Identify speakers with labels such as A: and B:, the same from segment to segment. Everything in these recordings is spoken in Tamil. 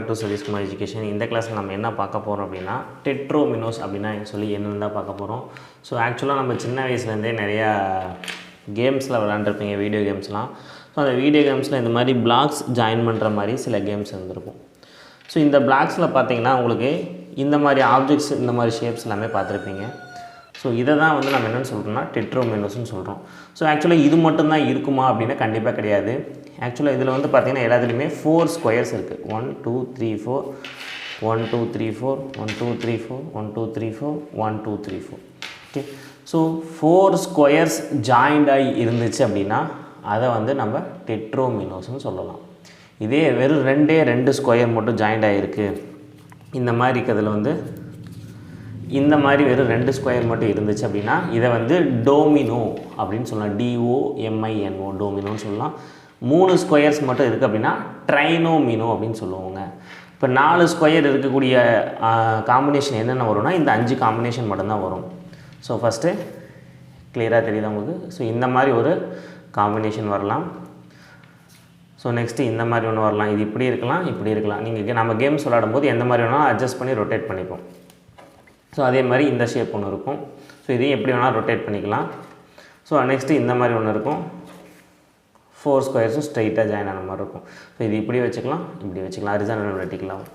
A: Back to Sathiskumar education. இந்த கிளாஸில் நம்ம என்ன பார்க்க போகிறோம் அப்படின்னா டெட்ரோமினோஸ் அப்படின்னா சொல்லி என்னென்னு தான் பார்க்க போகிறோம். ஸோ ஆக்சுவலாக நம்ம சின்ன வயசுலேருந்தே நிறையா கேம்ஸில் விளாண்டுருப்பீங்க, வீடியோ கேம்ஸ்லாம். ஸோ அந்த வீடியோ கேம்ஸில் இந்த மாதிரி பிளாக்ஸ் ஜாயின் பண்ணுற மாதிரி சில கேம்ஸ் இருந்திருக்கும். ஸோ இந்த பிளாக்ஸில் பார்த்தீங்கன்னா உங்களுக்கு இந்த மாதிரி ஆப்ஜெக்ட்ஸ், இந்த மாதிரி ஷேப்ஸ் எல்லாமே பார்த்துருப்பீங்க. ஸோ இதை தான் வந்து நம்ம என்னென்னு சொல்கிறோம்னா டெட்ரோமினோஸ்னு சொல்கிறோம். ஸோ ஆக்சுவலாக இது மட்டும்தான் இருக்குமா அப்படின்னா கண்டிப்பாக கிடையாது. ஆக்சுவலாக இதில் வந்து பார்த்திங்கன்னா எல்லாத்துலேயுமே 4 ஸ்கொயர்ஸ் இருக்குது. 1 2 3 4 1 2 3 4 1 2 3 4 1 2 3 4 1 2 3 4. ஓகே, ஸோ 4 ஸ்கொயர்ஸ் ஜாயிண்டாகி இருந்துச்சு அப்படின்னா அதை வந்து நம்ம டெட்ரோமினோஸ்னு சொல்லலாம். இதே வெறும் 2 ஸ்கொயர் மட்டும் ஜாயிண்ட் ஆகிருக்கு, இந்த மாதிரி இருக்கிறதுல வந்து இந்த மாதிரி வெறும் 2 ஸ்கொயர் மட்டும் இருந்துச்சு அப்படின்னா இதை வந்து டோமினோ அப்படின்னு சொல்லலாம். DOMINO டோமினோன்னு சொல்லலாம். 3 ஸ்கொயர்ஸ் மட்டும் இருக்குது அப்படின்னா ட்ரைனோமினோ அப்படின்னு சொல்லுவாங்க. இப்போ 4 ஸ்கொயர் இருக்கக்கூடிய காம்பினேஷன் என்னென்ன வரும்னா இந்த 5 காம்பினேஷன் மட்டும்தான் வரும். ஸோ ஃபஸ்ட்டு கிளியராக தெரியுது உங்களுக்கு. ஸோ இந்த மாதிரி ஒரு காம்பினேஷன் வரலாம். ஸோ நெக்ஸ்ட்டு இந்த மாதிரி ஒன்று வரலாம். இது இப்படி இருக்கலாம், இப்படி இருக்கலாம். நீங்கள் நம்ம கேம்ஸ் விளாடும் போது எந்த மாதிரி வேணாலும் அட்ஜஸ்ட் பண்ணி ரொட்டேட் பண்ணிப்போம். ஸோ அதே மாதிரி இந்த ஷேப் ஒன்று இருக்கும். ஸோ இதையும் எப்படி வேணாலும் ரொட்டேட் பண்ணிக்கலாம். ஸோ நெக்ஸ்ட்டு இந்த மாதிரி ஒன்று இருக்கும். 4 ஸ்கொயர்ஸும் ஸ்ட்ரைட்டாக ஜாயின் ஆன மாதிரி இருக்கும். ஸோ இது இப்படி வச்சுக்கலாம், இப்படி வச்சுக்கலாம், ஹரிசாண்டல் வெர்டிகலாக.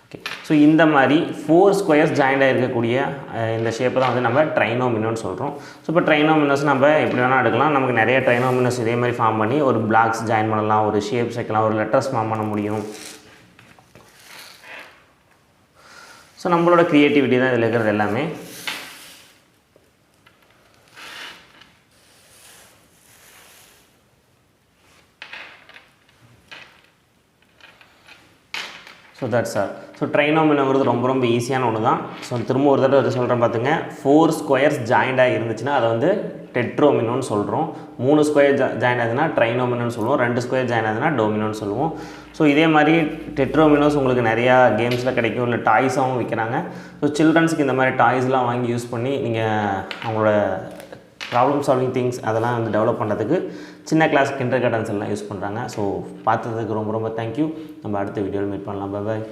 A: ஓகே, ஸோ இந்த மாதிரி 4 ஸ்கொயர்ஸ் ஜாயிண்டாக இருக்கக்கூடிய இந்த ஷேப்பை தான் வந்து நம்ம ட்ரைனோமினோன்னு சொல்கிறோம். ஸோ இப்போ ட்ரைனோமினோஸ் நம்ம எப்படி வேணால் எடுக்கலாம். நமக்கு நிறைய ட்ரைனோமினோஸ் இதே மாதிரி ஃபார்ம் பண்ணி ஒரு பிளாக்ஸ் ஜாயின் பண்ணலாம், ஒரு ஷேப்ஸ் வைக்கலாம், ஒரு லெட்டர்ஸ் ஃபார்ம் பண்ண முடியும். ஸோ நம்மளோட க்ரியேட்டிவிட்டி தான் இதில் இருக்கிறது எல்லாமே. So that's all. ஸோ ட்ரைனோமினோங்கிறது ரொம்ப ஈஸியான ஒன்று தான். ஸோ திரும்ப ஒரு தடவை சொல்கிறேன் பார்த்துங்க. 4 ஸ்கொயர்ஸ் ஜாயிண்டாக இருந்துச்சுன்னா அதை வந்து டெட்ரோமினோன்னு சொல்கிறோம். 3 ஸ்கொயர் ஜாயின் ஆகுதுன்னா ட்ரைனோமினோன்னு சொல்லுவோம். 2 ஸ்கொயர் ஜாயின் ஆகுதுன்னா டோமினோன்னு சொல்லுவோம். ஸோ இதே மாதிரி டெட்ரோமினோஸ் உங்களுக்கு நிறையா கேம்ஸில் கிடைக்கும், இல்லை டாய்ஸாகவும் விற்கிறாங்க. ஸோ சில்ட்ரன்ஸுக்கு இந்த மாதிரி டாய்ஸ்லாம் வாங்கி யூஸ் பண்ணி நீங்கள் அவங்களோட ப்ராப்ளம் சால்விங் திங்ஸ் அதெல்லாம் வந்து டெவலப் பண்ணுறதுக்கு சின்ன கிளாஸ் கிண்டர் கார்டன்ஸ் எல்லாம் யூஸ் பண்ணுறாங்க. ஸோ பார்த்ததுக்கு ரொம்ப தேங்க்யூ. நம்ம அடுத்த வீடியோவில் மீட் பண்ணலாம். பாய்.